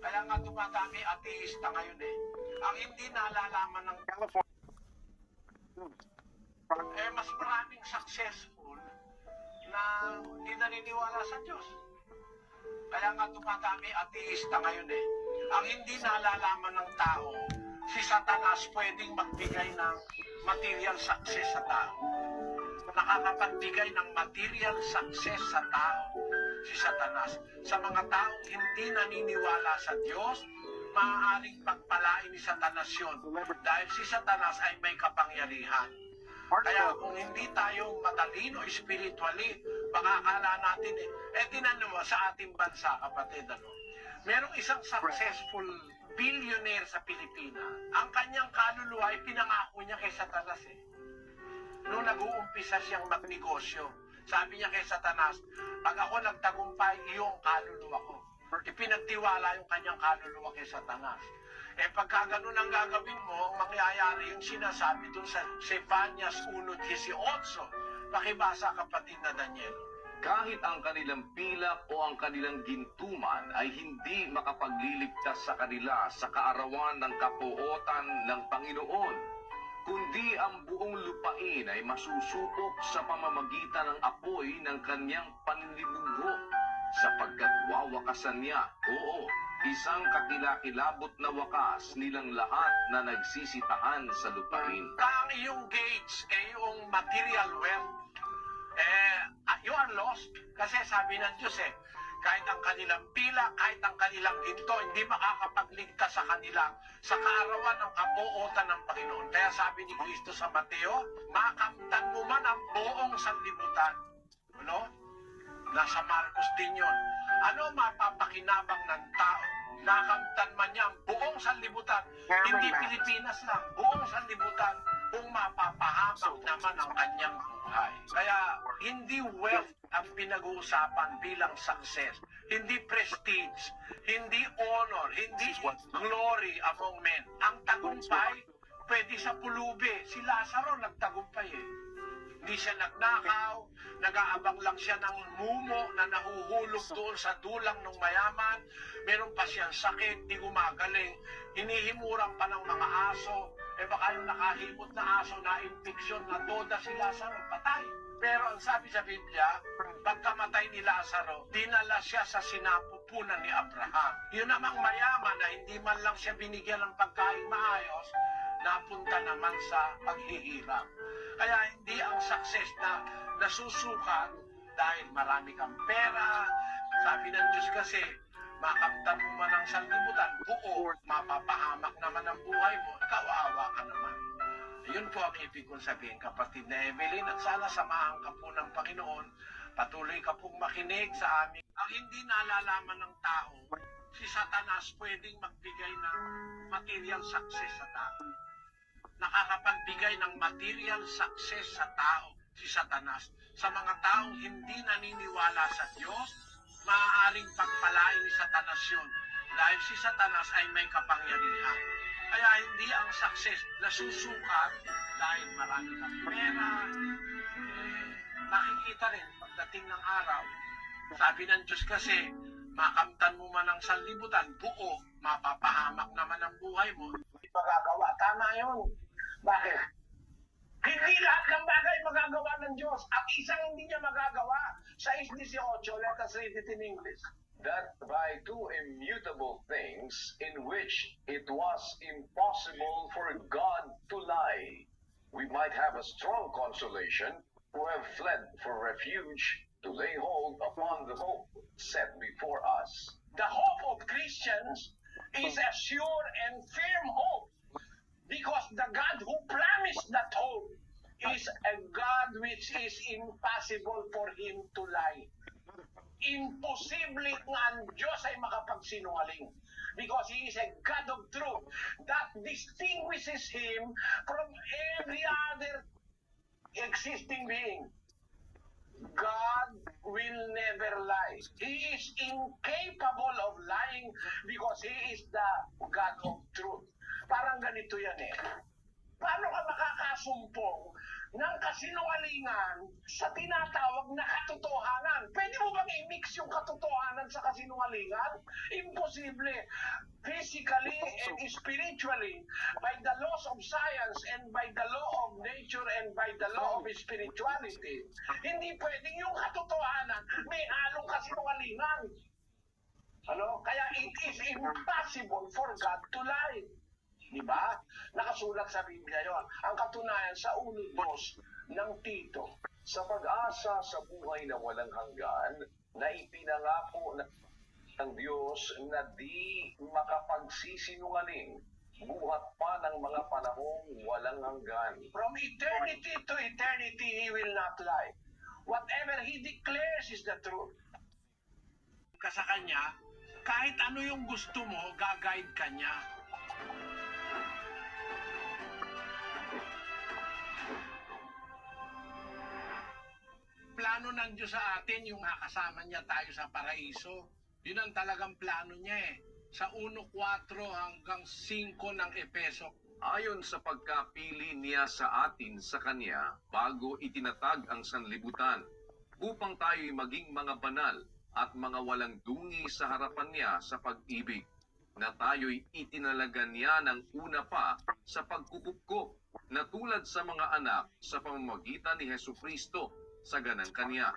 Kaya nga dumadami ateista ngayon eh. Ang hindi nalalaman ng California, mas maraming successful na hindi naniniwala sa Diyos. Kaya nga dumadami ateista ngayon eh. Ang hindi nalalaman ng tao, si Satanas pwedeng magbigay ng material success sa tao. Nakakapagbigay ng material success sa tao, si Satanas. Sa mga taong hindi naniniwala sa Diyos, maaaring pagpalain ni Satanas yun. Dahil si Satanas ay may kapangyarihan. Kaya kung hindi tayo matalino spiritually, baka akala natin tinanong mo sa ating bansa, kapatid, merong isang successful billionaire sa Pilipinas. Ang kanyang kaluluwa ay pinangako niya kay Satanas eh. Noong nag-uumpisa siyang magnegosyo, sabi niya kay Satanas, pag ako nagtagumpay, iyong kaluluwa ko. Ipinagtiwala yung kanyang kaluluwa kay Satanas. Pagka ganun ang gagawin mo, mangyayari yung sinasabi dun sa Sefanyas 1:18. Pakibasa, kapatid na Daniel. Kahit ang kanilang pilak o ang kanilang gintuman ay hindi makapagliligtas sa kanila sa kaarawan ng kapuotan ng Panginoon, kundi ang buong lupain ay masusupok sa pamamagitan ng apoy ng kanyang panlibugho, sapagkat wawakasan niya, oo, isang kakilakilabot na wakas nilang lahat na nagsisitahan sa lupain. Ang iyong gates, yung material wealth, you are lost. Kasi sabi ng Diyos kahit ang kanilang pila, kahit ang kanilang ginto, hindi makakapagligtas sa kanila sa kaarawan ng kabuotan ng Panginoon. Kaya sabi ni Kristo sa Mateo, makamtan mo man ang buong sanlibutan. Nasa Marcos din yun. Ano mapapakinabang ng tao? Makamtan man niya ang buong sanlibutan. Hindi Pilipinas lang, buong sanlibutan. Kung mapapahamak naman ang kanyang buhay. Kaya hindi wealth ang pinag-uusapan bilang success. Hindi prestige, hindi honor, hindi glory among men. Ang tagumpay, pwede sa pulubi. Si Lazaro nagtagumpay Hindi siya nagnakaw, nag-aabang lang siya ng mumo na nahuhulog doon sa dulang ng mayaman. Meron pa siyang sakit, di gumagaling. Hinihimuran pa ng mga aso. Baka yung nakahimot na aso na infeksyon na toda si Lazaro, patay. Pero ang sabi sa Biblia, pagkamatay ni Lazaro, dinala siya sa sinapupunan ni Abraham. Yun namang mayaman na hindi man lang siya binigyan ng pagkain maayos, napunta naman sa paghihirap. Kaya hindi ang success na nasusukat dahil marami kang pera. Sabi ng Diyos kasi, makamtan mo man ang sanlibutan, buo, mapapahamak naman ang buhay mo, kawawa ka naman. Yun po ang ibig kong sabihin, kapatid na Evelyn, at sana samahan ka po ng Panginoon, patuloy ka pong makinig sa amin. Ang hindi nalalaman ng tao, si Satanas pwedeng magbigay ng material success sa tao. Nakakapagbigay ng material success sa tao, si Satanas. Sa mga taong hindi naniniwala sa Diyos, maaaring pagpalain ni Satanas yun. Dahil si Satanas ay may kapangyarihan. Kaya hindi ang success nasusukat dahil marami kang pera. Makikita rin pagdating ng araw. Sabi ng Diyos kasi, makamtan mo man ang sanlibutan, buo, mapapahamak naman ang buhay mo. Hindi magagawa. Tama yun. Bakit? Hindi lahat ng bagay magagawa ng Diyos. At isang hindi niya magagawa. 6:18, let us read it in English. That by two immutable things in which it was impossible for God to lie, we might have a strong consolation who have fled for refuge to lay hold upon the hope set before us. The hope of Christians is a sure and firm hope, because the God who promised that hope is a God which is impossible for Him to lie. Imposible nga ang Diyos ay makapagsinungaling, because He is a God of truth that distinguishes Him from every other existing being. God will never lie. He is incapable of lying because He is the God of truth. Parang ganito yan Paano ka makakasumpong ng kasinungalingan sa tinatawag na katotohanan? Pwede mo bang i-mix yung katotohanan katotohanan sa kasinungalingan? Imposible. Physically and spiritually, by the laws of science and by the law of nature and by the law of spirituality. Hindi pwedeng yung katotohanan may halong kasinungalingan. Kaya it is impossible for God to lie. Diba? Nakasulat sa Biblia yon. Ang katunayan sa 1:2 ng Tito, sa pag-asa sa buhay na walang hanggan, na ipinangako ng Diyos na di makapagsisinungaling buhat pa ng mga panahong walang hanggan. From eternity to eternity, He will not lie. Whatever He declares is the truth. Sa Kanya, kahit ano yung gusto mo, gagayad ka niya. Plano ng Diyos sa atin, yung makasama niya tayo sa paraiso. Yun ang talagang plano niya eh. Sa 1:4 hanggang 5 ng Epeso. Ayon sa pagkapili niya sa atin sa Kanya bago itinatag ang sanlibutan, upang tayo'y maging mga banal at mga walang dungi sa harapan niya sa pag-ibig, na tayo'y itinalaga niya ng una pa sa pagkukupkop, na tulad sa mga anak sa pamamagitan ni Hesukristo sa ganang Kanya,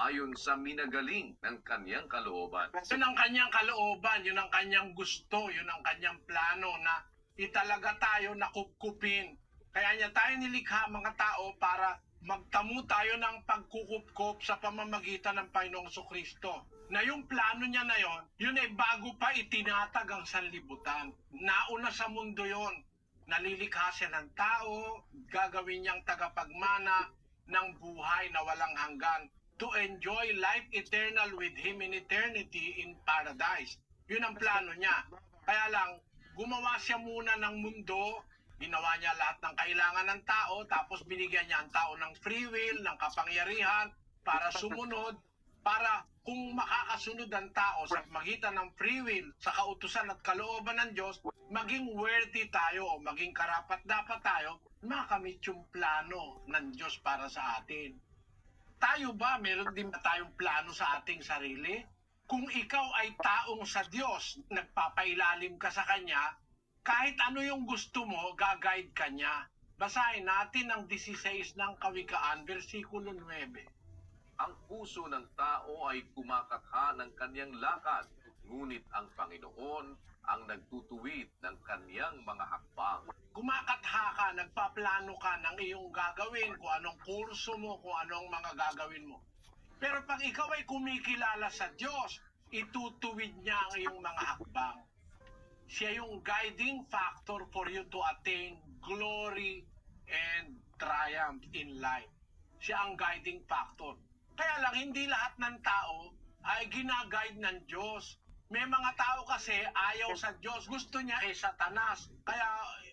ayon sa minagaling ng Kanyang kalooban. Yun ang Kanyang kalooban, yun ang Kanyang gusto, yun ang Kanyang plano na italaga tayo na kupkupin. Kaya niya tayo nilikha mga tao para magtamo tayo ng pagkukupkop sa pamamagitan ng Panginoong Kristo. Na yung plano niya na yun ay bago pa itinatag ang sanlibutan. Nauna sa mundo yon. Nalilikha siya ng tao, gagawin niyang tagapagmana ng buhay na walang hanggan, to enjoy life eternal with Him in eternity in paradise. Yun ang plano niya. Kaya lang, gumawa siya muna ng mundo, ginawa niya lahat ng kailangan ng tao, tapos binigyan niya ang tao ng free will, ng kapangyarihan, para sumunod, para kung makakasunod ang tao sa magitan ng free will, sa kautusan at kalooban ng Diyos, maging worthy tayo o maging karapat-dapat tayo, makamit yung plano ng Diyos para sa atin. Tayo ba, meron din ba tayong plano sa ating sarili? Kung ikaw ay taong sa Diyos, nagpapailalim ka sa Kanya, kahit ano yung gusto mo, gagayad ka niya. Basahin natin ang 16 ng Kawikaan, versikulo 9. Ang puso ng tao ay kumakatha ng kanyang lakad, ngunit ang Panginoon ang nagtutuwid ng kanyang mga hakbang. Kumakatha ka, nagpaplano ka ng iyong gagawin, kung anong kurso mo, kung anong mga gagawin mo. Pero pag ikaw ay kumikilala sa Diyos, itutuwid niya ang iyong mga hakbang. Siya yung guiding factor for you to attain glory and triumph in life. Siya ang guiding factor. Kaya lang, hindi lahat ng tao ay ginaguide ng Diyos. May mga tao kasi ayaw sa Diyos. Gusto niya Satanas. Kaya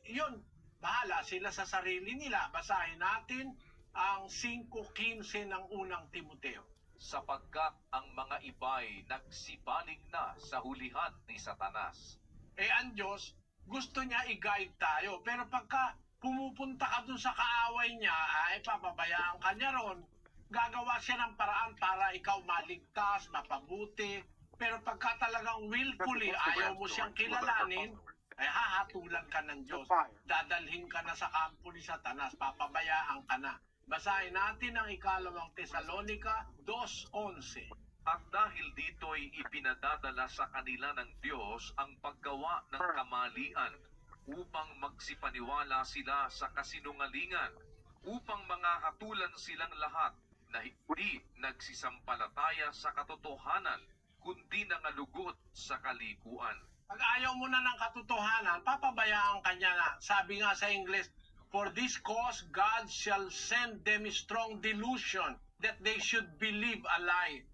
yun, bahala sila sa sarili nila. Basahin natin ang 5:15 ng unang Timoteo. Sapagkat ang mga iba'y nagsipaling na sa hulihan ni Satanas. Ang Diyos, gusto niya i-guide tayo. Pero pagka pumupunta ka dun sa kaaway niya, ay papabayaan ka niya ron. Gagawa siya ng paraan para ikaw maligtas, mapabuti. Pero pagka talagang willfully ayaw mo siyang kilalanin, ay hahatulan ka ng Diyos. Dadalhin ka na sa kampo ni Satanas, papabayaan ka na. Basahin natin ang 2 Tesalonica 2:11. At dahil dito'y ipinadadala sa kanila ng Diyos ang paggawa ng kamalian, upang magsipaniwala sila sa kasinungalingan, upang mga hatulan silang lahat na hindi nagsisampalataya sa katotohanan, kundi nangalugot sa kalikuan. Pag ayaw mo na ng katotohanan, papabayaan ka niya na. Sabi nga sa English, for this cause God shall send them strong delusion that they should believe a lie.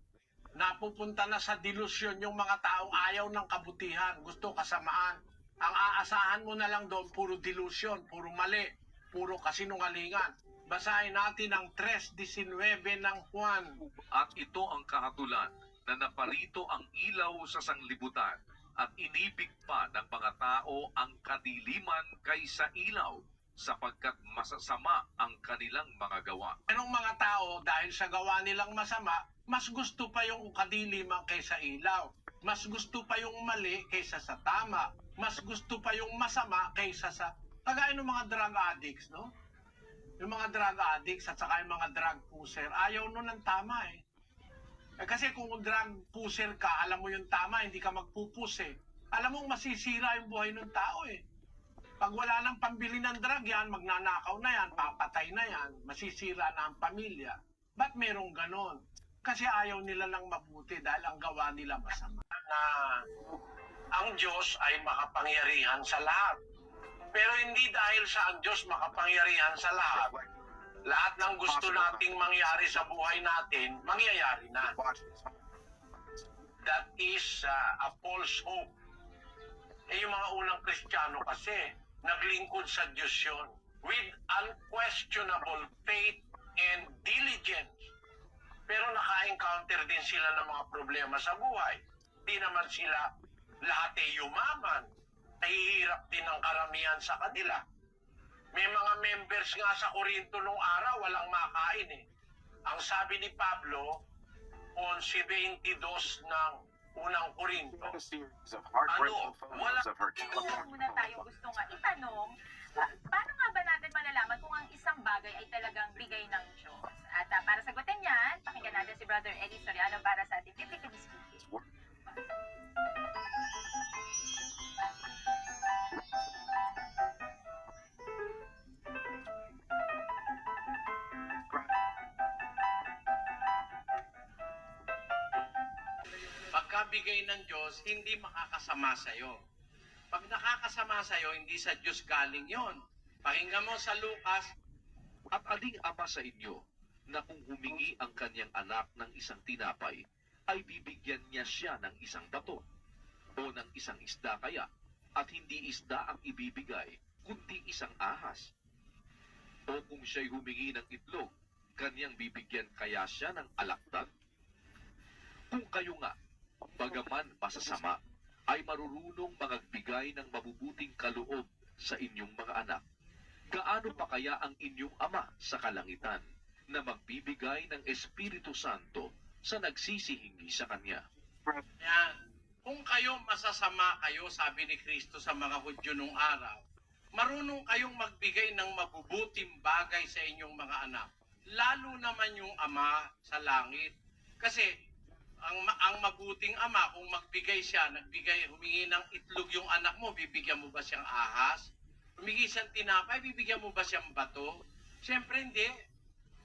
Napupunta na sa delusion yung mga taong ayaw ng kabutihan, gusto kasamaan. Ang aasahan mo na lang doon, puro delusion, puro mali, puro kasinungalingan. Basahin natin ang 3:19 ng Juan. At ito ang kahatulan, na naparito ang ilaw sa sanglibutan, at inibig pa ng mga tao ang kadiliman kaysa ilaw, sapagkat masasama ang kanilang mga gawa. Merong mga tao, dahil sa gawa nilang masama, mas gusto pa yung kadiliman kaysa ilaw. Mas gusto pa yung mali kaysa sa tama. Mas gusto pa yung masama kaysa sa... Kagaya ng mga drug addicts, no? Yung mga drug addicts at saka yung mga drug pusher, ayaw nun ng tama eh. Kasi kung drug pusher ka, alam mo yung tama, hindi ka magpupus eh. Alam mong masisira yung buhay ng tao eh. Pag wala nang pambili ng drug yan, magnanakaw na yan, papatay na yan, masisira na ang pamilya. Ba't merong ganon? Kasi ayaw nila lang mabuti dahil ang gawa nila masama. Na ang Diyos ay makapangyarihan sa lahat. Pero hindi dahil sa ang Diyos makapangyarihan sa lahat, lahat ng gusto nating mangyari sa buhay natin, mangyayari na. That is a false hope. Yung mga unang Kristiyano kasi, naglingkod sa Diyos yun with unquestionable faith and diligence. Pero naka-encounter din sila ng mga problema sa buhay. Di naman sila lahat ay yumaman. Nahihirap din ang karamihan sa kanila. May mga members nga sa Korinto nung araw, walang makain eh. Ang sabi ni Pablo, 11:22 ng unang Korinto, wala Muna tayo gusto nga itanong, paano nga ba natin malalaman kung ang isang bagay ay talagang bigay ng Diyos? At para sagutin yan, pakinggan natin si Brother Eddie Soriano para sa ating Biblically Speaking. Pagkabigay ng Diyos, hindi makakasama sa'yo. Pag nakakasama sa'yo, hindi sa Diyos galing yon. Pakinggan mo sa Lucas. At aling ama sa inyo, na kung humingi ang kanyang anak ng isang tinapay, ay bibigyan niya siya ng isang bato, o ng isang isda kaya, at hindi isda ang ibibigay, kundi isang ahas. O kung siya'y humingi ng itlog, kanyang bibigyan kaya siya ng alaktad? Kung kayo nga, bagaman masasama, ay marurunong magbigay ng mabubuting kaloob sa inyong mga anak, gaano pa kaya ang inyong Ama sa kalangitan na magbibigay ng Espiritu Santo sa nagsisihingi sa Kanya? Yan. Kung kayo masasama kayo, sabi ni Kristo sa mga Hudyo nung araw, marunong kayong magbigay ng mabubuting bagay sa inyong mga anak. Lalo naman yung Ama sa langit. Kasi ang mabuting ama, kung magbigay siya, humingi ng itlog yung anak mo, bibigyan mo ba siyang ahas? Humingi siyang tinapay, bibigyan mo ba siyang bato? Siyempre hindi.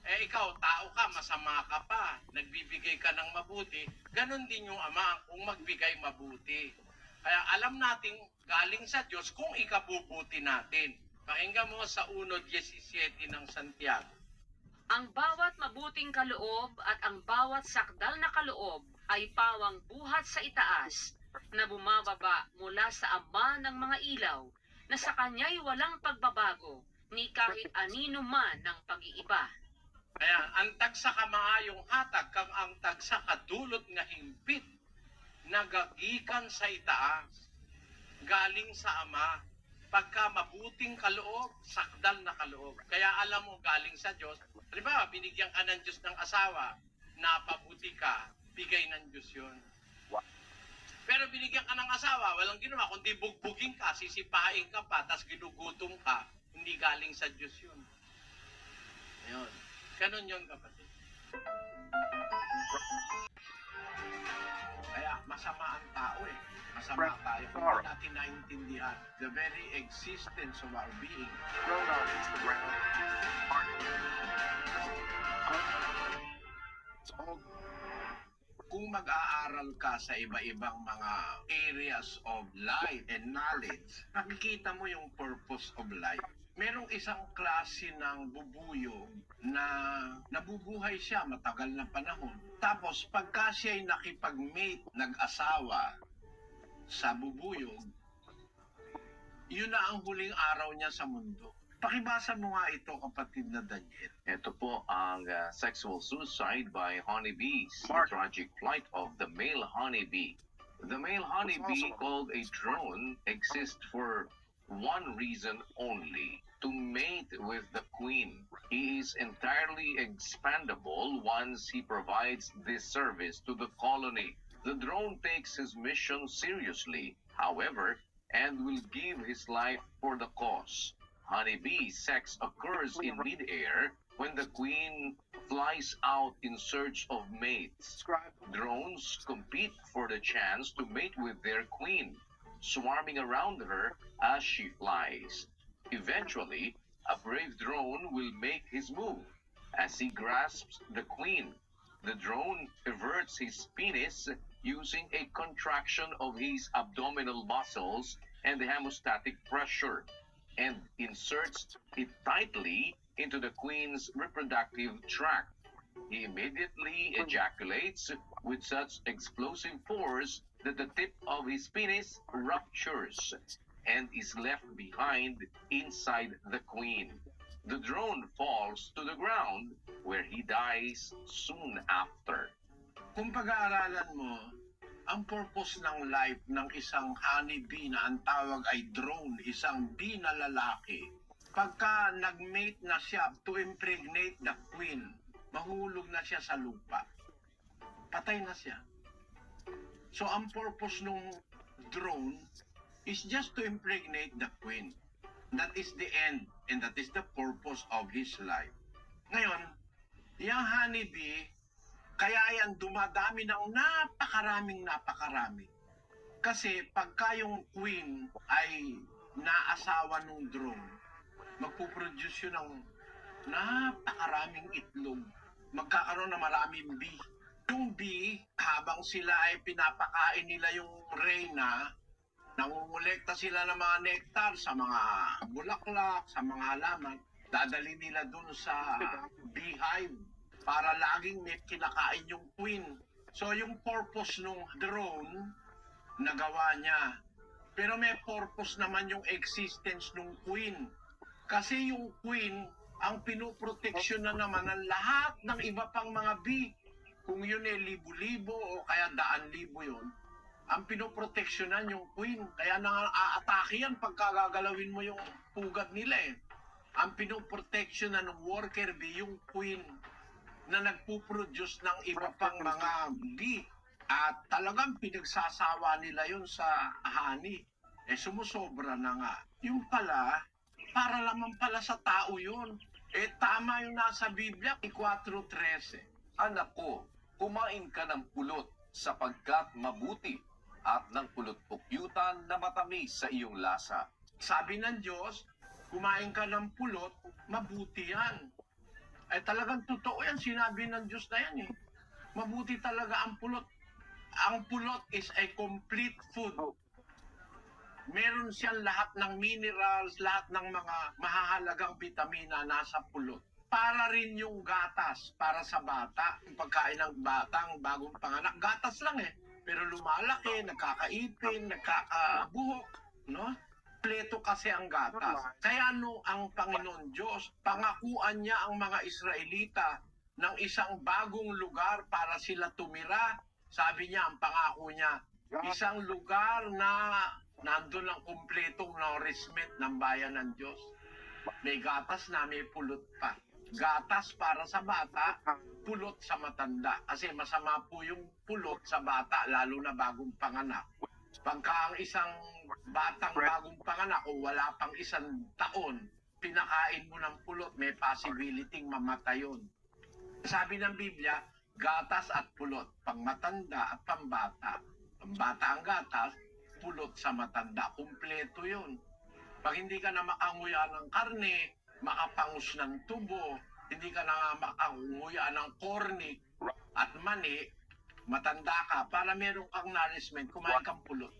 Ikaw, tao ka, masama ka pa, nagbibigay ka ng mabuti, ganon din yung ama kung magbigay mabuti. Kaya alam nating galing sa Diyos kung ikabubuti natin. Pakinggan mo sa 1:17 ng Santiago. Ang bawat mabuting kaloob at ang bawat sakdal na kaloob ay pawang buhat sa itaas na bumababa mula sa Ama ng mga ilaw, na sa Kanya'y walang pagbabago ni kahit anino man ng pag-iiba. Kaya ang tagsa ka maayong hatag kang ang tagsa kadulot nga himpit nagagikan sa itaas, galing sa Ama. Pagka mabuting kaloob, sakdal na kaloob. Kaya alam mo, galing sa Diyos. Halimbawa, binigyan ka ng Diyos ng asawa, napabuti ka, bigay ng Diyos yun. Pero binigyan ka ng asawa, walang ginawa, kundi bugbugin ka, sisipain ka pa, tas ginugutom ka, hindi galing sa Diyos yun. Ayun. Ganon yun, kapatid. Kaya masama ang tao eh. Masama tayo. Hindi natin naintindihan the very existence of our being. Kung mag-aaral ka sa iba-ibang mga areas of life and knowledge, nakikita mo yung purpose of life. Merong isang klase ng bubuyog na nabubuhay siya matagal na panahon. Tapos pagka siya'y nakipag-mate, nag-asawa sa bubuyog, yun na ang huling araw niya sa mundo. Pakibasa mo nga ito, kapatid na Daniel. Ito po ang sexual suicide by honeybees, the tragic plight of the male honeybee. The male honeybee, called a drone, exists for one reason only: to mate with the queen. He is entirely expendable once he provides this service to the colony. The drone takes his mission seriously, however, and will give his life for the cause. Honeybee sex occurs in mid-air when the queen flies out in search of mates. Drones compete for the chance to mate with their queen, swarming around her as she flies. Eventually, a brave drone will make his move. As he grasps the queen, the drone everts his penis using a contraction of his abdominal muscles and the hemostatic pressure, and inserts it tightly into the queen's reproductive tract. He immediately ejaculates with such explosive force that the tip of his penis ruptures and is left behind inside the queen. The drone falls to the ground where he dies soon after. Kung pag-aaralan mo, ang purpose ng life ng isang honeybee na ang tawag ay drone, isang bee na lalaki, pagka nag-mate na siya to impregnate the queen, mahulog na siya sa lupa. Patay na siya. So ang purpose ng drone is just to impregnate the queen. That is the end and that is the purpose of his life. Ngayon, yung honeybee, kaya yan dumadami ng napakarami. Kasi pagka yung queen ay naasawa ng drone, magpuproduce yun ng napakaraming itlog. Magkakaroon na maraming bee. Yung bee, habang sila ay pinapakain nila yung reyna, nangungulekta sila ng mga nectar sa mga bulaklak, sa mga halaman, dadali nila dun sa beehive para laging may kinakain yung queen. So yung purpose ng drone, nagawa niya. Pero may purpose naman yung existence ng queen. Kasi yung queen, ang pinoproteksyon na naman ng lahat ng iba pang mga bee. Kung yun ay libo-libo o kaya daan-libo yun, ang pinoproteksyonan yung queen. Kaya nang-aatake yan pagka gagalawin mo yung pugad nila eh. Ang pinoproteksyonan ng worker bee yung queen na nagpuproduce ng iba pang mga bee. At talagang pinagsasawa nila yun sa honey. Eh sumusobra na nga. Yung pala, para naman pala sa tao yun. Eh tama yung nasa Biblia, 4:13. Anak ko, kumain ka ng pulot sapagkat mabuti at ng pulot pukyutan na matamis sa iyong lasa. Sabi ng Diyos, kumain ka ng pulot, mabuti yan. Eh talagang totoo yan, sinabi ng Diyos na yan eh. Mabuti talaga ang pulot. Ang pulot is a complete food. Meron siyang lahat ng minerals, lahat ng mga mahahalagang vitamina nasa pulot. Para rin yung gatas, para sa bata. Yung pagkain ng batang bagong panganak, gatas lang eh. Pero lumalaki, nagkakaipin, nagkakabuhok, no? Pleto kasi ang gatas. Kaya ang Panginoon Diyos, pangakuan niya ang mga Israelita ng isang bagong lugar para sila tumira. Sabi niya, ang pangako niya, isang lugar na nandun ang kumpletong nourishment ng bayan ng Diyos. May gatas na, may pulot pa. Gatas para sa bata, pulot sa matanda. Kasi masama po yung pulot sa bata, lalo na bagong panganak. Pagka ang isang batang bagong panganak o wala pang 1 taon, pinakain mo ng pulot, may possibility mamatay yun. Sabi ng Biblia, gatas at pulot, pang matanda at pang bata. Pang bata ang gatas, pulot sa matanda. Kumpleto yun. Pag hindi ka na makanguya ng karne, makapangus ng tubo, hindi ka na makanguya ng cornic at mani, matanda ka, para meron kang nourishment, kumain kang pulot.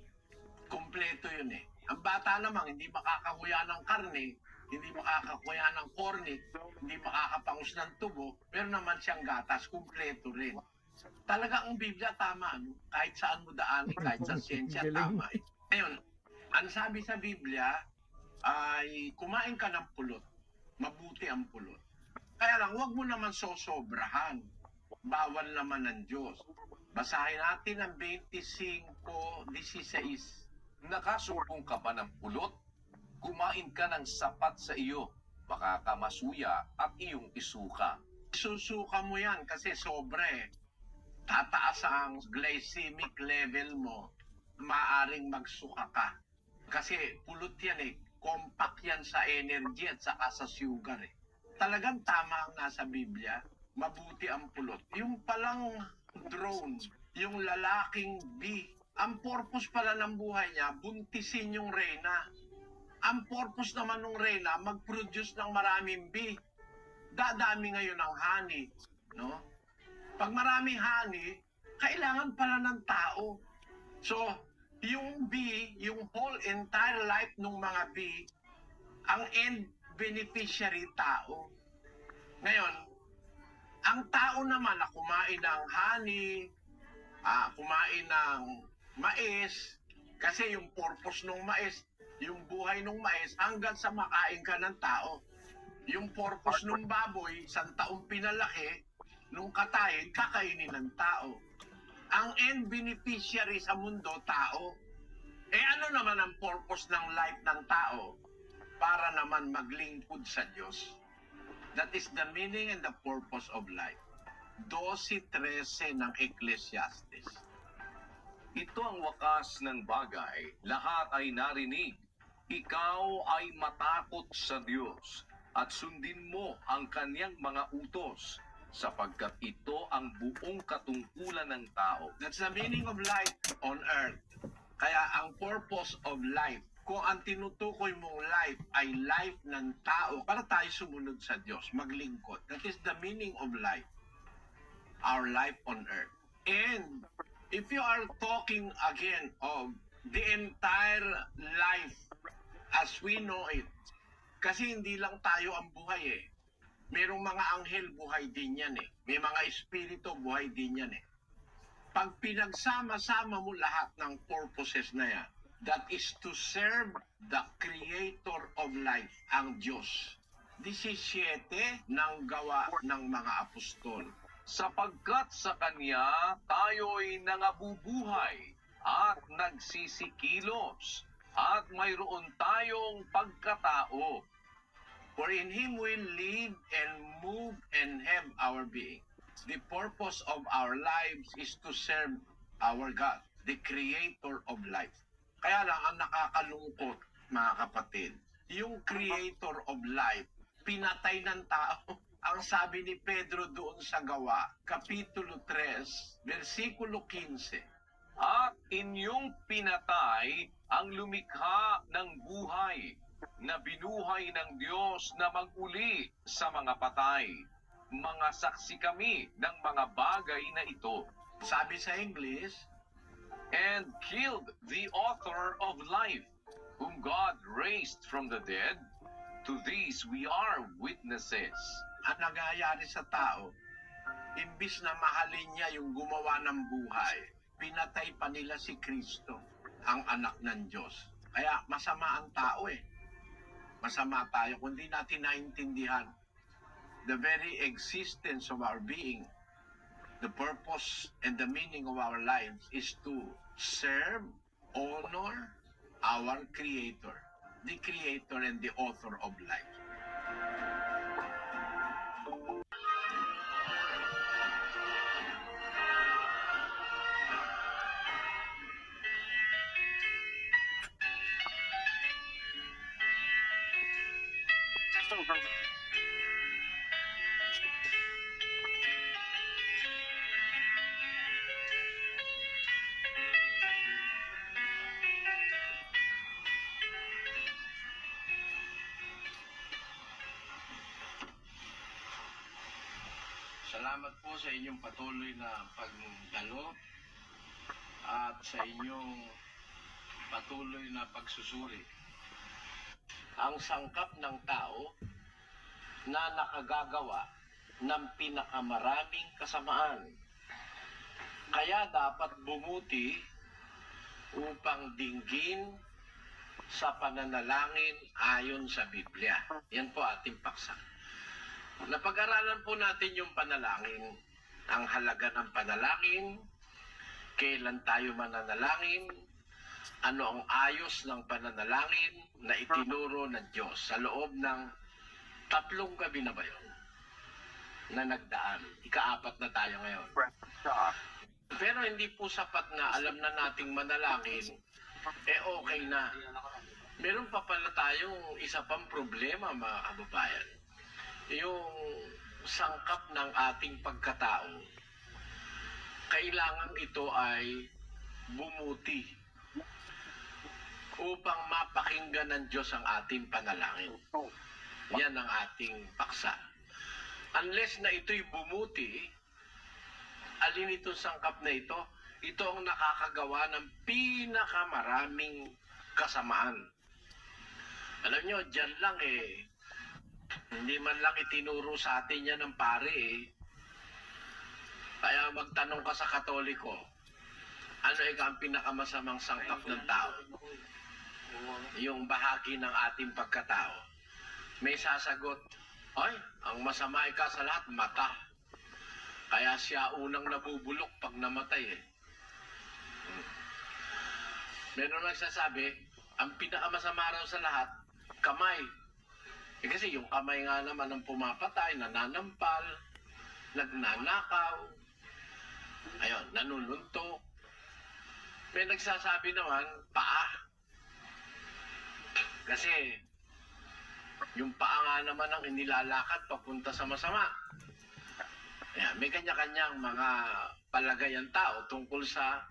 Kumpleto yun eh. Ang bata namang hindi makakakuya ng karne, hindi makakakuya ng cornic, hindi makakapangus ng tubo, pero naman siyang gatas, kumpleto rin. Talaga ang Biblia tama, no? Kahit saan mo daanin, kahit sa siyensya, tama eh. Ngayon, ang sabi sa Biblia ay kumain ka ng pulot, mabuti ang pulot. Kaya lang, huwag mo naman sosobrahan. Bawal naman ng Diyos. Basahin natin ang 25:16. Nakasumpong ka ba ng pulot? Kumain ka ng sapat sa iyo, baka ka masuya at iyong isuka. Susuka mo yan kasi sobre. Tataas ang glycemic level mo, maaring magsuka ka. Kasi pulot yan eh. Compact yan sa energy at saka sa sugar eh. Talagang tama ang nasa Biblia. Mabuti ang pulot. Yung palang drone, yung lalaking bee, ang purpose pala ng buhay niya, buntisin yung reyna. Ang purpose naman ng reyna, mag-produce ng maraming bee. Dadami ngayon ang honey, no? Pag maraming honey, kailangan pala ng tao. So, yung bee, yung whole entire life ng mga bee, ang end beneficiary tao. Ngayon, ang tao naman na kumain ng honey, kumain ng mais, kasi yung purpose ng mais, yung buhay ng mais, hanggang sa makain ka ng tao. Yung purpose ng baboy, isang taong pinalaki, nung katayin, kakainin ng tao. Ang end beneficiary sa mundo, tao. Ano naman ang purpose ng life ng tao? Para naman maglingkod sa Diyos. That is the meaning and the purpose of life. 12:13 ng Ecclesiastes. Ito ang wakas ng bagay, lahat ay narinig. Ikaw ay matakot sa Diyos at sundin mo ang kanyang mga utos, sapagkat ito ang buong katungkulan ng tao. That's the meaning of life on earth. Kaya ang purpose of life, kung ang tinutukoy mong life ay life ng tao, para tayo sumunod sa Diyos, maglingkod. That is the meaning of life. Our life on earth. And if you are talking again of the entire life as we know it, kasi hindi lang tayo ang buhay eh. Merong mga anghel, buhay din yan eh. May mga espiritu, buhay din yan eh. Pag pinagsama-sama mo lahat ng purposes na yan, that is to serve the creator of life, ang Diyos. 17 ng gawa ng mga apostol. Sapagkat sa Kanya tayo'y nangabubuhay at nagsisikilos at mayroon tayong pagkatao. For in Him we live and move and have our being. The purpose of our lives is to serve our God, the creator of life. Kaya lang ang nakakalungkot, mga kapatid, yung creator of life, pinatay ng tao. Ang sabi ni Pedro doon sa Gawa, Kapitulo 3, versikulo 15. At inyong pinatay ang lumikha ng buhay, na binuhay ng Diyos na mag-uli sa mga patay. Mga saksi kami ng mga bagay na ito. Sabi sa English, And killed the author of life, whom God raised from the dead. To these we are witnesses. ang nangyayari sa tao, imbis na mahalin niya yung gumawa ng buhay, pinatay pa nila si Kristo, ang anak ng Diyos. Kaya masama ang tao eh. Masama tayo kung di natin naintindihan the very existence of our being. The purpose and the meaning of our lives is to serve, honor our Creator, the Creator and the author of life. Salamat po sa inyong patuloy na pagdalo at sa inyong patuloy na pagsusuri. Ang sangkap ng tao na nakagagawa ng pinakamaraming kasamaan. Kaya dapat bumuti upang dinggin sa pananalangin ayon sa Biblia. Yan po ating paksa. Napag-aralan po natin yung panalangin, ang halaga ng panalangin, kailan tayo mananalangin, ano ang ayos ng pananalangin na itinuro ng Diyos sa loob ng 3 gabi na ba yun na nagdaan. Ika-4 na tayo ngayon. Pero hindi po sapat na alam na nating manalangin, okay na. Meron pa pala tayong isa pang problema, mga kababayan. Yung sangkap ng ating pagkatao, kailangan ito ay bumuti upang mapakinggan ng Diyos ang ating panalangin. Yan ang ating paksa. Unless na ito'y bumuti, alin itong sangkap na ito? Ito ang nakakagawa ng pinakamaraming kasamaan. Alam nyo, dyan lang hindi man lang itinuro sa atin yan ng pare Kaya magtanong ka sa Katoliko, ano ang pinakamasamang sangkap ng tao? Yung bahagi ng ating pagkatao. May sasagot, ay, ang masama ka sa lahat, mata. Kaya siya unang nabubulok pag namatay Meron nagsasabi, ang pinakamasama raw sa lahat, kamay. Kasi yung kamay nga naman ang pumapatay, nananampal, nagnanakaw, ayun, nanununtok. May nagsasabi naman, paa. Kasi yung paa nga naman ang inilalakad papunta sa masama. Ayan, may kanya-kanyang mga palagay ang tao tungkol sa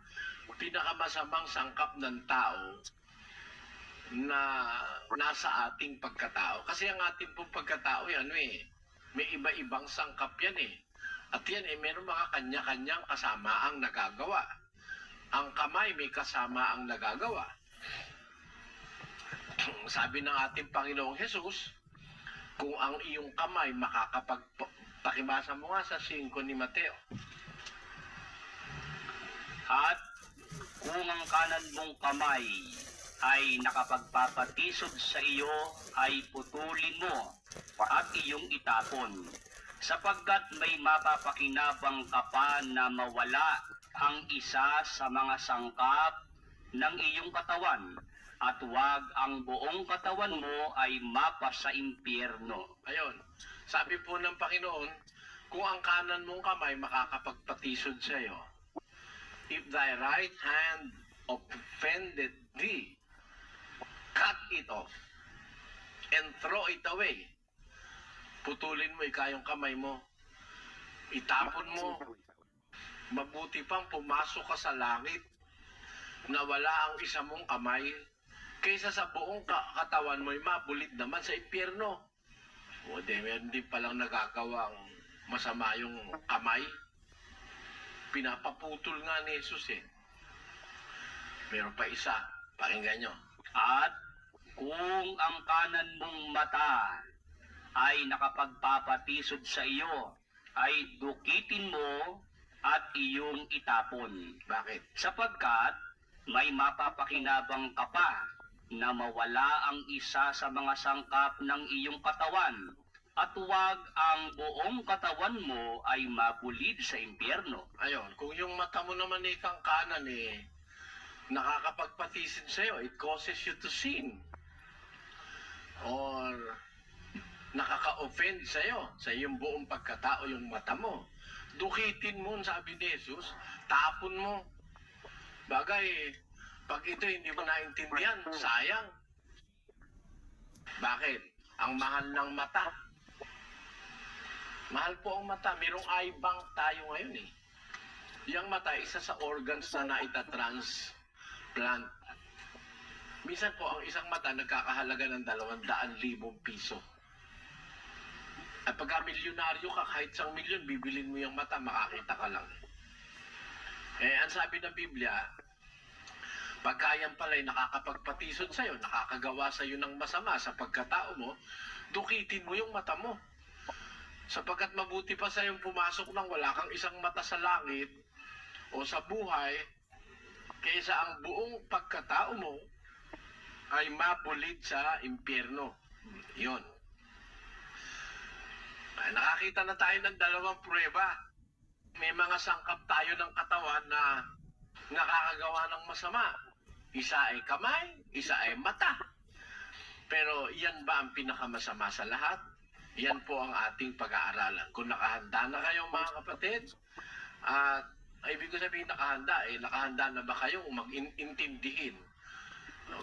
pinakamasamang sangkap ng tao na nasa ating pagkatao. Kasi ang ating pong pagkatao, may iba-ibang sangkap yan At yan meron mga kanya-kanyang kasamaang nagagawa. Ang kamay may kasama ang nagagawa. Sabi ng ating Panginoong Jesus, kung ang iyong kamay pakibasa mo nga sa 5 ni Mateo. At kung ang kanan mong kamay ay nakapagpapatisod sa iyo, ay putulin mo at iyong itapon. Sapagkat may mapapakinabang ka pa na mawala ang isa sa mga sangkap ng iyong katawan, at huwag ang buong katawan mo ay mapa sa impyerno. Ayun, sabi po ng Panginoon, kung ang kanan mong kamay makakapagpatisod sa iyo, if thy right hand offended thee, cut it off and throw it away. Putulin mo yung kamay mo, itapon mo. Mabuti pang pumasok ka sa langit na wala ang isa mong kamay kaysa sa buong katawan mo'y mabulit naman sa impyerno. O meron din palang nagagawang masama yung kamay. Pinapaputol nga ni Jesus Meron pa isa, pakinggan nyo. At kung ang kanan mong mata ay nakapagpapatisod sa iyo, ay dukitin mo at iyong itapon. Bakit? Sapagkat may mapapakinabang ka pa na mawala ang isa sa mga sangkap ng iyong katawan, at huwag ang buong katawan mo ay mabulid sa impyerno. Ayun, kung yung mata mo naman kang kanan nakakapagpatisod sa'yo, it causes you to sin. Or nakaka-offend sa'yo, sa iyong buong pagkatao, yung mata mo. Dukitin mo, sabi ni Jesus, tapon mo. Bagay, pag ito hindi mo naintindihan, sayang. Bakit? Ang mahal ng mata. Mahal po ang mata. Merong eye bank tayo ngayon Yung mata, isa sa organs na naita-transplant. Minsan po, ang isang mata nagkakahalaga ng 200,000 piso. At pagka milyonaryo ka, kahit 1 milyon, bibilin mo yung mata, makakita ka lang. Ang sabi ng Biblia, pagka yan pala'y nakakapagpatisod sa'yo, nakakagawa sa'yo ng masama sa pagkatao mo, dukitin mo yung mata mo. Sapagkat mabuti pa sa'yong pumasok nang wala kang isang mata sa langit o sa buhay, kaysa ang buong pagkatao mo ay mabulid sa impyerno. Yun. Nakakita na tayo ng 2 pruweba. May mga sangkap tayo ng katawan na nakakagawa ng masama. isa ay kamay, isa ay mata. Pero yan ba ang pinakamasama sa lahat? Yan po ang ating pag-aaralan. Kung nakahanda na kayo mga kapatid, at ibig ko sabihin nakahanda na ba kayong mag-intindihin?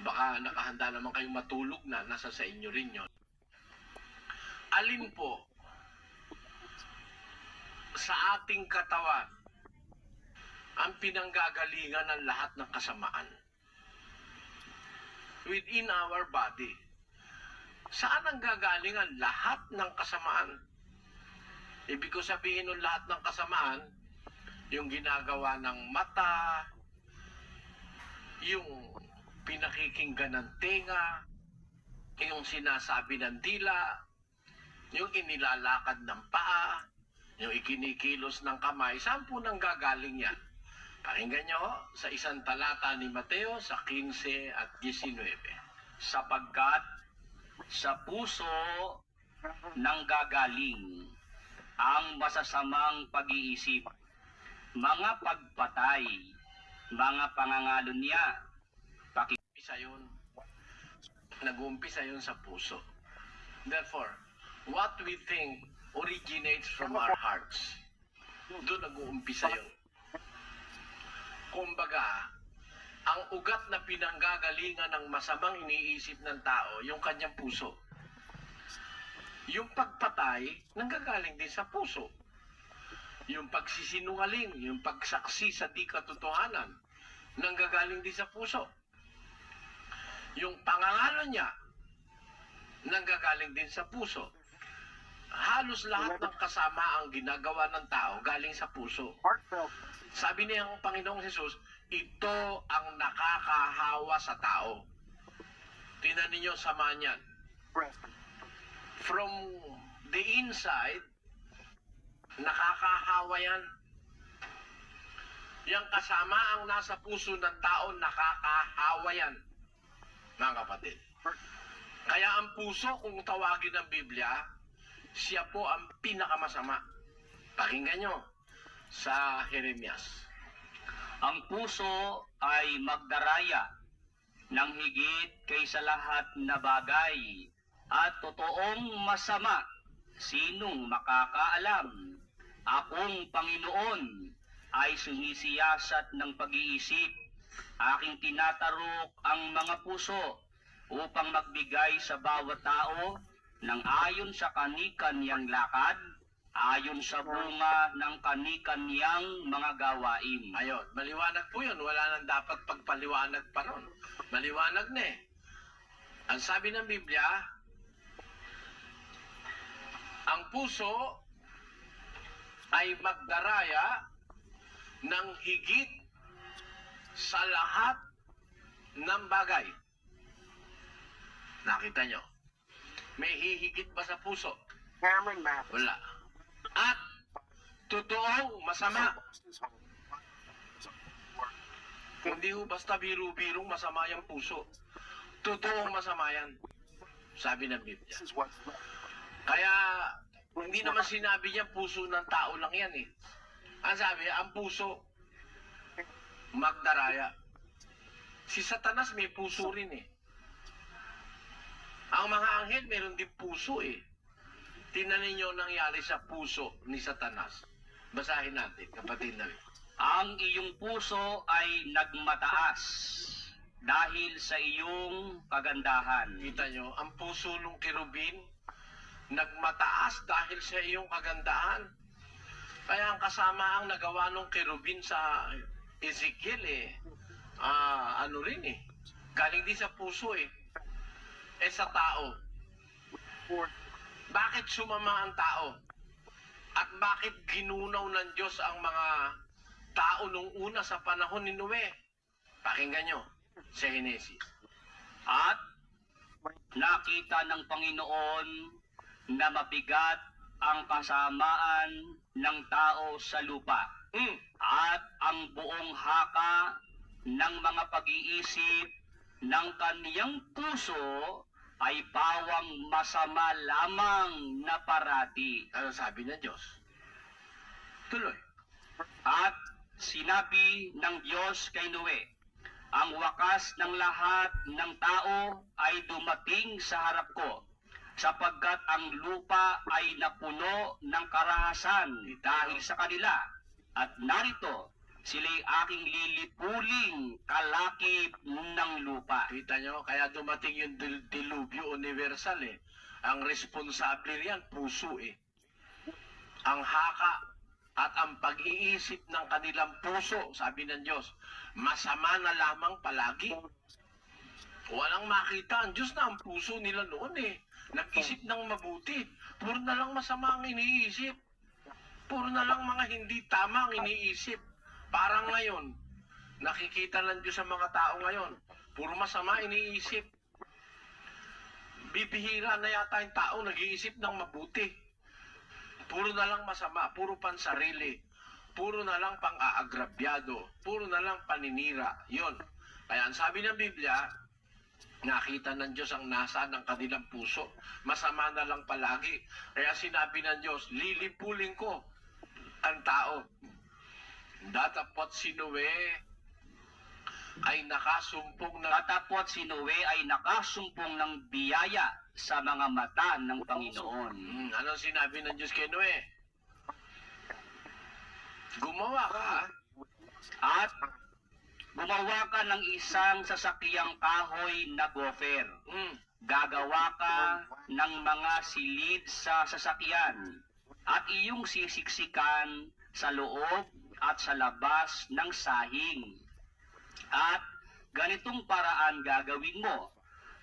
Baka nakahanda naman kayong matulog na, nasa sa inyo rin yun. Alin po sa ating katawan ang pinanggagalingan ng lahat ng kasamaan? Within our body. Saan ang gagaling ang lahat ng kasamaan? Ibig ko sabihin ng lahat ng kasamaan, yung ginagawa ng mata, yung pinakikinggan ng tenga, yung sinasabi ng dila, yung inilalakad ng paa, yung ikinikilos ng kamay. Saan po nang gagaling yan? Pakinggan nyo sa isang talata ni Mateo sa 15 at 19. Sapagkat sa puso nang gagaling ang masasamang pag-iisip, mga pagpatay, mga pangangalo niya. Umpisa yun. Nag-uumpisa yun sa puso. Therefore, what we think originates from our hearts. Doon nag-uumpisa yun. Kumbaga, ang ugat na pinanggagalingan ng masamang iniisip ng tao, yung kanyang puso. Yung pagpatay, nanggagaling din sa puso. Yung pagsisinungaling, yung pagsaksi sa di katotohanan, nanggagaling din sa puso. Yung pangangalo niya, nanggagaling din sa puso. Halos lahat ng kasama ang ginagawa ng tao galing sa puso. Sabi niya ang Panginoong Jesus, ito ang nakakahawa sa tao. Tingnan ninyo sama niyan. From the inside, nakakahawa yan. Yang kasama ang nasa puso ng tao, nakakahawa yan. Mga kapatid. Kaya ang puso, kung tawagin ng Biblia, siya po ang pinakamasama. Pakinggan nyo sa Jeremias. Ang puso ay magdaraya ng higit kaysa lahat na bagay at totoong masama. Sinong makakaalam? Akong Panginoon ay sumisiyasat ng pag-iisip. Aking tinatarok ang mga puso upang magbigay sa bawat tao ng ayon sa kani-kaniyang lakad, ayon sa bunga ng kani-kaniyang mga gawain. Ayun, maliwanag po yun. Wala nang dapat pagpaliwanag pa ron. Maliwanag na eh. Ang sabi ng Biblia, ang puso ay magdaraya ng higit sa lahat ng bagay. Nakita nyo? May hihigit ba sa puso? Wala. At totoong masama. Hindi ho basta biru-birong masama yung puso. Totoong masama yan. Sabi ng Biblia. Kaya hindi naman sinabi niya puso ng tao lang yan eh. Ang sabi, ang puso magdaraya. Si Satanas may puso rin eh. Ang mga anghel meron din puso eh. Tingnan ninyo nangyari sa puso ni Satanas. Basahin natin, kapatid na rin. Ang iyong puso ay nagmataas dahil sa iyong kagandahan. Kita nyo, ang puso ng kerubin nagmataas dahil sa iyong kagandahan. Kaya ang kasama ang nagawa ng kerubin sa Ezekiel eh, ano rin eh, galing din sa puso eh. Sa tao. Bakit sumama ang tao? At bakit ginunaw ng Diyos ang mga tao nung una sa panahon ni Noe? Pakinggan nyo sa Genesis. At nakita ng Panginoon na mabigat ang kasamaan ng tao sa lupa. At ang buong haka ng mga pag-iisip ng kaniyang puso ay pawang masama lamang na parati. Ano sabi ng Diyos? Tuloy. At sinabi ng Diyos kay Noe, ang wakas ng lahat ng tao ay dumating sa harap ko, sapagkat ang lupa ay napuno ng karahasan dahil sa kanila. At narito, sila'y aking lilipuling kalakip ng lupa. Kita nyo, kaya dumating yung dilubyo universal eh. Ang responsable riyan, puso eh. Ang haka at ang pag-iisip ng kanilang puso, sabi ng Diyos, masama na lamang palagi. Walang makita ang Diyos na ang puso nila noon eh. Nag-isip ng mabuti. Puro na lang masama ang iniisip. Puro na lang mga hindi tama ang iniisip. Parang ngayon, nakikita ng Diyos sa mga tao ngayon, puro masama iniisip. Bibihira na yata yung tao nag-iisip ng mabuti. Puro na lang masama, puro pansarili, puro na lang pang-aagrabyado, puro na lang paninira. Yun. Kaya ang sabi ng Biblia, nakita ng Diyos ang nasa ng kanilang puso. Masama na lang palagi. Kaya sinabi ng Diyos, lilipulin ko ang tao. Datapot si Noe ay nakasumpong na Katapot si Noe ay nakasumpong ng biyaya sa mga mata ng Panginoon. Anong sinabi ng Diyos kay Noe? Gumawa ka At gumawa ka ng isang sasakyang kahoy na gofer. Gagawa ka ng mga silid sa sasakyan at iyong sisiksikan sa loob at sa labas ng sahing. At ganitong paraan gagawin mo.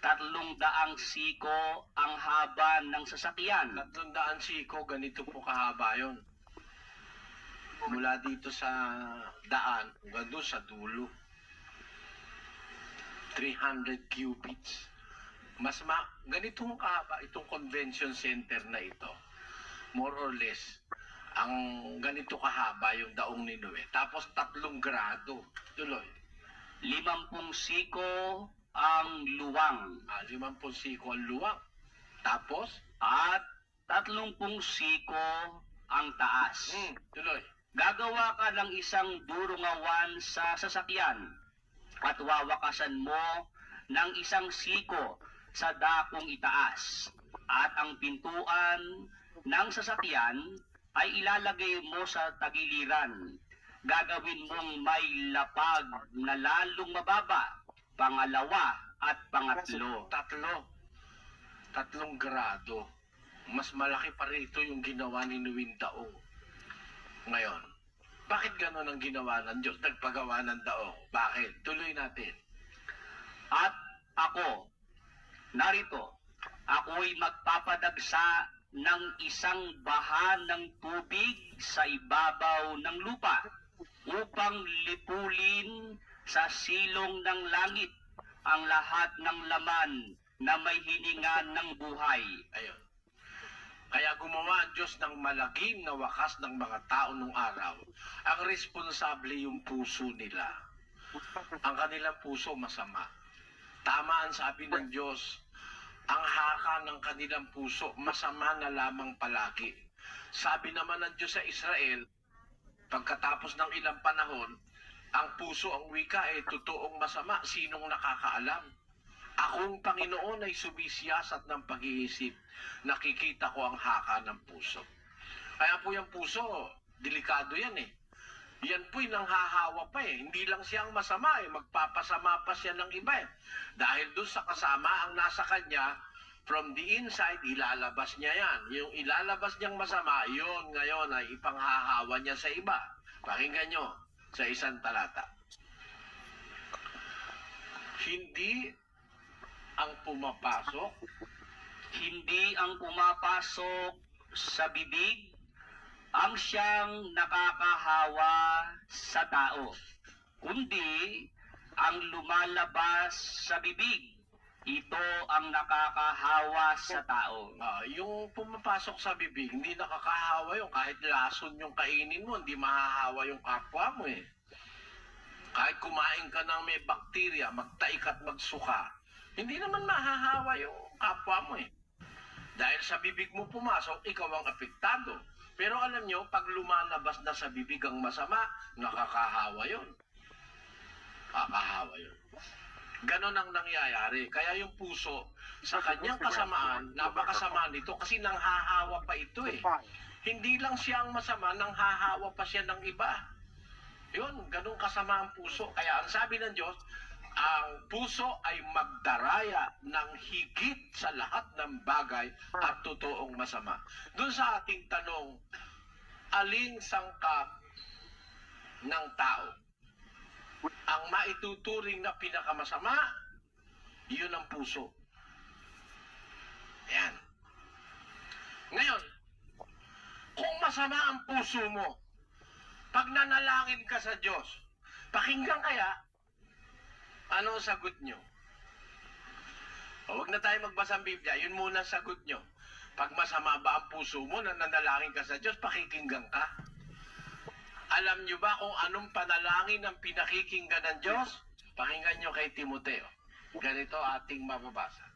300 siko ang haba ng sasakyan. 300 siko, ganito po kahaba yun. Mula dito sa daan, hanggang doon sa dulo. 300 cubits. Ganitong kahaba itong convention center na ito. More or less, ang ganito kahaba yung daong ni Noe. Tapos 3 grado. Tuloy. 50 siko ang luwang. 50 siko ang luwang. Tapos, At 30 siko ang taas. tuloy. Gagawa ka ng isang durungawan sa sasakyan at wawakasan mo ng isang siko sa dakong itaas. At ang pintuan ng sasakyan ay ilalagay mo sa tagiliran. Gagawin mong may lapag na lalong mababa, pangalawa at pangatlo. 3 grado. Mas malaki pa rito yung ginawa ni Nuwing daong. Ngayon, bakit gano'n ang ginawa ng Diyos? Nagpagawa ng daong. Bakit? Tuloy natin. At ako, narito, ako'y magpapadagsa ng isang baha ng tubig sa ibabaw ng lupa upang lipulin sa silong ng langit ang lahat ng laman na may hininga ng buhay. Ayun. Kaya gumawa ang Diyos ng malagim na wakas ng mga tao nung araw. Ang responsable yung puso nila. Ang kanilang puso masama. Tama ang sabi ng Diyos, ang haka ng kanilang puso masama na lamang palagi. Sabi naman ng Diyos sa Israel, pagkatapos ng ilang panahon, ang puso ang wika ay totoong masama. Sinong nakakaalam? Akong Panginoon ay sumisiyasat ng pag-iisip. Nakikita ko ang haka ng puso. Kaya po yung puso, delikado yan eh. Yan po'y nanghahawa pa eh. Hindi lang siyang masama eh. Magpapasama pa siya ng iba eh. Dahil doon sa kasama ang nasa kanya, from the inside, ilalabas niya yan. Yung ilalabas niyang masama, yun ngayon ay ipanghahawa niya sa iba. Pakinggan nyo sa isang talata. Hindi ang pumapasok, Hindi ang pumapasok sa bibig ang siyang nakakahawa sa tao, kundi ang lumalabas sa bibig, ito ang nakakahawa sa tao. yung pumapasok sa bibig, hindi nakakahawa yung kahit lason yung kainin mo, hindi mahahawa yung kapwa mo eh. Kahit kumain ka ng may bakterya, magtaik at magsuka, hindi naman mahahawa yung kapwa mo eh. Dahil sa bibig mo pumasok, ikaw ang apektado. Pero alam nyo, pag lumalabas na sa bibig ang masama, nakakahawa yun. Kakahawa yun. Ganon ang nangyayari. Kaya yung puso, sa kanyang kasamaan, napakasama nito kasi nanghahawa pa ito eh. Hindi lang siya ang masama, nanghahawa pa siya ng iba. Yun, ganun kasama ang puso. Kaya ang sabi ng Diyos, ang puso ay magdaraya ng higit sa lahat ng bagay at totoong masama. Doon sa ating tanong, aling sangkap ng tao ang maituturing na pinakamasama? Yun ang puso. Yan. Ngayon, kung masama ang puso mo, pag nanalangin ka sa Diyos, pakinggan kaya, ano ang sagot nyo? Huwag na tayo magbasa ng Biblia, yun muna ang sagot nyo. Pag masama ba ang puso mo na nanalangin ka sa Diyos, pakikinggan ka? Alam nyo ba kung anong panalangin ang pinakikinggan ng Diyos? Pakinggan nyo kay Timoteo. Ganito ating mababasa.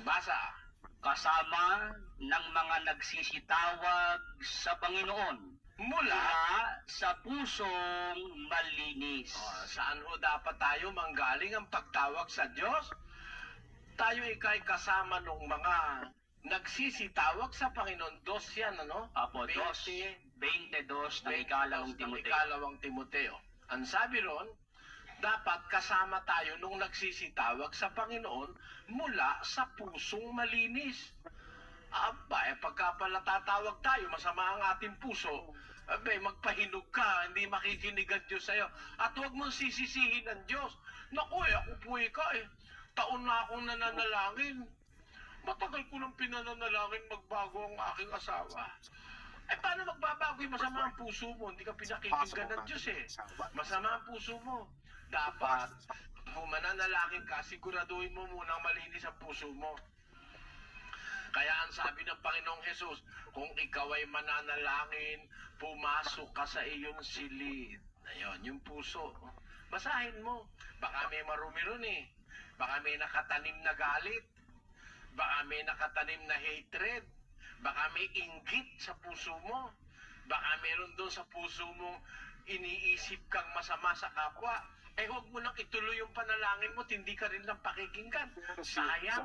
Basa. Kasama ng mga nagsisitawag sa Panginoon Mula sa pusong malinis. saan ho dapat tayo manggaling ang pagtawag sa Diyos? Tayo ikay kasama ng mga nagsisitawag sa Panginoon. Dos yan, ano? Apo, 22 22 ng ikalawang Timoteo. ikalawang Timoteo. Ang sabi ron, dapat kasama tayo nung nagsisitawag sa Panginoon mula sa pusong malinis. Aba, pagka pala tatawag tayo, masama ang ating puso, abay, magpahinog ka, hindi makikinig ang Diyos sa'yo. At huwag mong sisisihin ang Diyos. Naku, ako po ka eh. Taon na akong nananalangin. Matagal ko nang pinananalangin magbago ang aking asawa. Paano magbabago yung masama ang puso mo? Hindi ka pinakikinggan ng Diyos eh. Masama ang puso mo. Dapat, kung mananalangin ka, siguraduhin mo munang malinis ang puso mo. Kaya ang sabi ng Panginoong Hesus, kung ikaw ay mananalangin, pumasok ka sa iyong silid. Ayun, yung puso. Basahin mo. Baka may marumi ron eh. Baka may nakatanim na galit. Baka may nakatanim na hatred. Baka may inggit sa puso mo. Baka meron doon sa puso mo iniisip kang masama sa kapwa. Huwag mo nang ituloy yung panalangin mo, hindi ka rin lang pakikinggan. Sayang.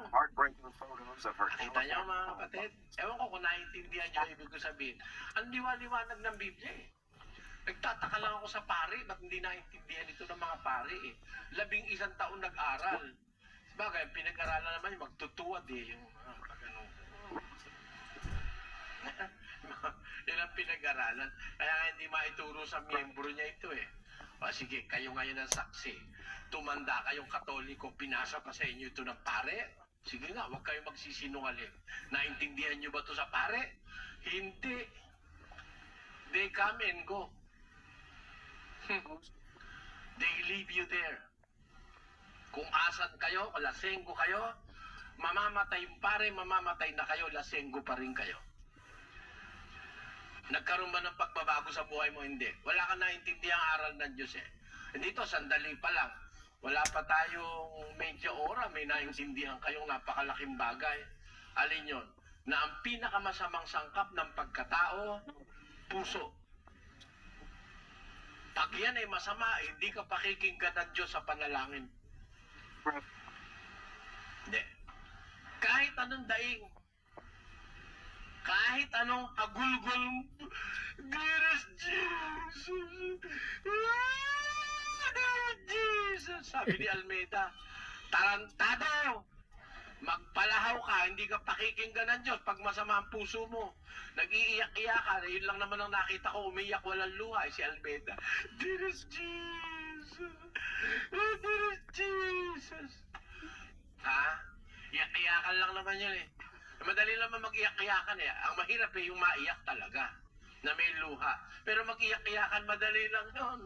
Kita niyo mga kapatid? Ewan ko kung naiintindihan niyo ibig ko sabihin. Ang liwanag ng Biblia eh. Nagtataka lang ako sa pari, ba't hindi naiintindihan ito ng mga pari eh. 11 taon nag-aral. Bagay, pinag-aralan naman yung magtutuwad eh. Yung pag-ano. Yan ang pinag-aralan. Kaya nga hindi maituro sa miyembro niya ito eh. Sige, kayo ngayon ang saksi. Tumanda kayong Katoliko, pinasa pa sa inyo ito ng pare? Sige nga, huwag kayong magsisinungaling. Naintindihan nyo ba ito sa pare? Hindi. They come and go. They leave you there. Kung asan kayo, lasenggo kayo, mamamatay yung pare, mamamatay na kayo, lasenggo pa rin kayo. Nagkaroon ba ng pagbabago sa buhay mo? Hindi. Wala kang naintindihan ang aral ng Diyos eh. Dito, sandali pa lang. Wala pa tayong medyo ora, may naintindihan kayong napakalaking bagay. Alin yun? Na ang pinakamasamang sangkap ng pagkatao, puso. Pag yan ay masama, hindi ka pakikinggan ng Diyos sa panalangin. Hindi. Kahit anong daing, kahit anong agulgol, dearest Jesus, dearest Jesus, sabi ni Almeida, tarantado, magpalahaw ka, hindi ka pakikinggan ng Diyos pag masama ang puso mo. Nag-iiyak-iyakan, yun lang naman ang nakita ko, umiyak walang luha, si Almeida. Dearest Jesus, dearest Jesus. Ha? Iyak-iyakan lang naman yun eh. Madali naman mag-iyak-iyakan eh. Ang mahirap eh yung maiyak talaga, na may luha. Pero mag-iyak-iyakan, madali lang yun.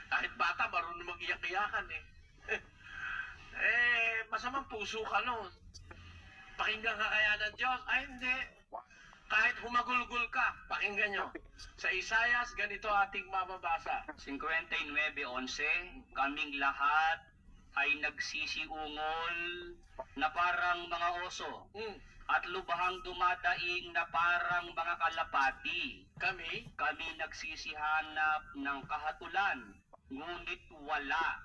Kahit bata, marunong mag-iyak-iyakan eh. Masamang puso ka noon. Pakinggan ka kaya ng Diyos? Ay, hindi. Kahit humagulgul ka, pakinggan nyo. Sa Isaias, ganito ating mababasa. 59:11, kaming lahat ay nagsisiungol na parang mga oso at lubhang dumadaing na parang mga kalapati. Kami Kami nagsisihanap ng kahatulan, ngunit wala.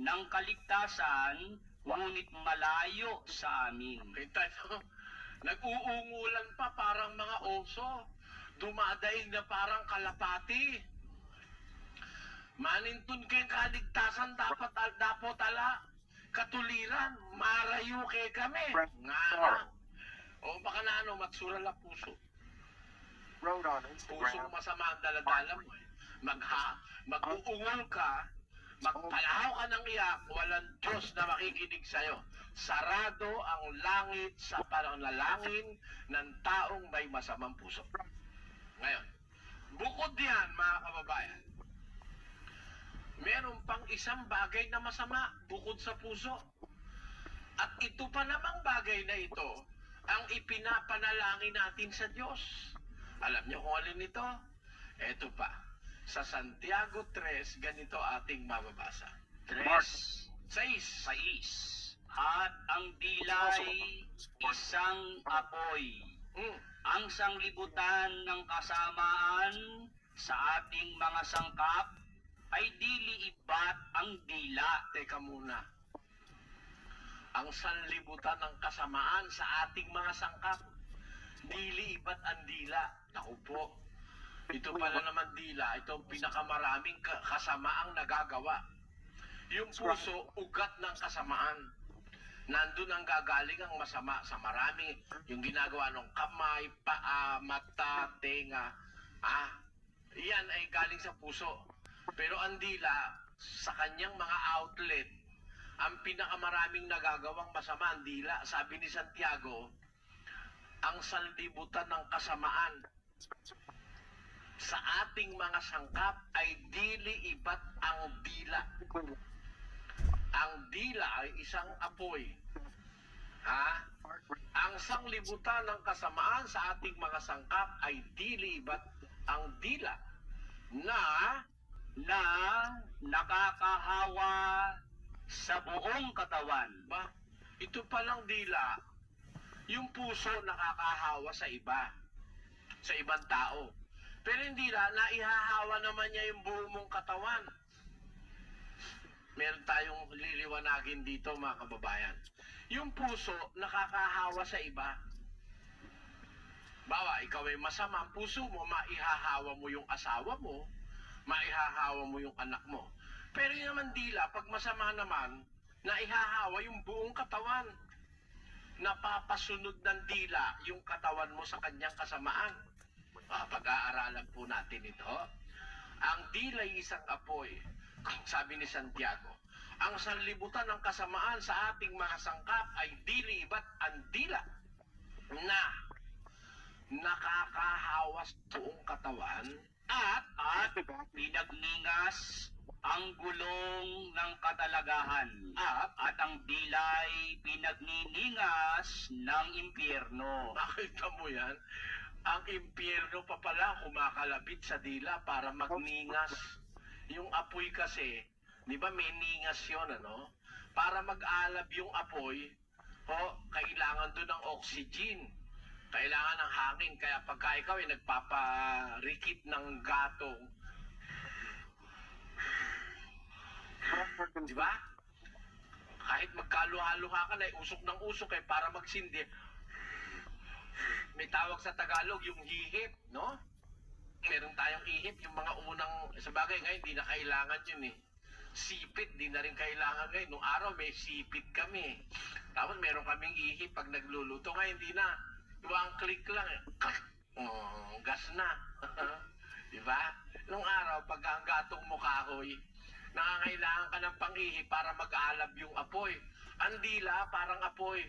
ng kaligtasan, ngunit malayo sa amin. Kita nyo, nag-uungulan pa parang mga oso. Dumadaing na parang kalapati. Manintun kayong kaligtasan dapat ala. Katuliran, marayo kay kami. Nga. O baka na ano, matsural na puso. Wrote on Pusong Instagram. masama ang daladala mo eh. Mag-uungol ka, magpalahaw ka ng iyak, walang Diyos na makikinig sa'yo. Sarado ang langit sa pananalangin ng taong may masamang puso. Ngayon, bukod diyan mga kababayan, meron pang isang bagay na masama bukod sa puso. At ito pa namang bagay na ito ang ipinapanalangin natin sa Diyos. Alam niyo kung alin ito? Ito pa. Sa Santiago 3, ganito ating mababasa. 6. At ang dilay, isang apoy. Ang sanglibutan ng kasamaan sa ating mga sangkap ay dili ibat ang dila. Teka muna. Ang sanlibutan ng kasamaan sa ating mga sangkap, dili iba't ang dila. Naku po, ito pala naman dila, ito ang pinakamaraming kasamaang nagagawa. Yung puso, ugat ng kasamaan. Nandun ang gagaling ang masama sa marami. Yung ginagawa ng kamay, paa, mata, tenga. Yan ay galing sa puso. Pero ang dila, sa kanyang mga outlet, ang pinakamaraming nagagawang masama ang dila. Sabi ni Santiago, ang sanlibutan ng kasamaan sa ating mga sangkap ay dili iba't ang dila. Ang dila ay isang apoy. Ang sanglibutan ng kasamaan sa ating mga sangkap ay dili iba't ang dila na nakakahawa sa buong katawan. Ito palang dila, yung puso nakakahawa sa iba, sa ibang tao. Pero hindi naihahawa naman niya yung buong mong katawan. Meron tayong liliwanagin dito mga kababayan. Yung puso nakakahawa sa iba. Bawa, ikaw ay masama, ang puso mo, maihahawa mo yung asawa mo, maihahawa mo yung anak mo. Pero yun naman dila, pag masama naman, naihahawa yung buong katawan. Napapasunod ng dila yung katawan mo sa kanyang kasamaan. Pag-aaralan po natin ito. Ang dila ay isang apoy. Sabi ni Santiago, ang sanlibutan ng kasamaan sa ating mga sangkap ay dili iba't ang dila na nakakahawa sa buong katawan At pinagningas ang gulong ng katalagahan. At ang dilay pinagniningas ng impyerno. Nakita mo yan? Ang impyerno pa pala kumakalapit sa dila para magningas. Yung apoy kasi, di ba may ningas yun, ano? Para mag-alab yung apoy, kailangan doon ng oxygen. Kailangan ng hangin. Kaya pagka ikaw ay nagpaparikit ng gatong, di ba? Kahit magkaluha-luha ka na, usok ng usok para magsindi. May tawag sa Tagalog yung hihip, no? Meron tayong ihip, yung mga unang, sa bagay ngayon, di na kailangan yun eh. Sipit, di na rin kailangan ngayon. Nung araw, may sipit kami. Tapos meron kaming ihip pag nagluluto. Ngayon, di na. Ang click lang eh. Gas na. Diba? Nung araw, pag ang gatong mo kahoy, nangangailangan ka ng pang-ihip para mag-alab yung apoy. Ang dila, parang apoy.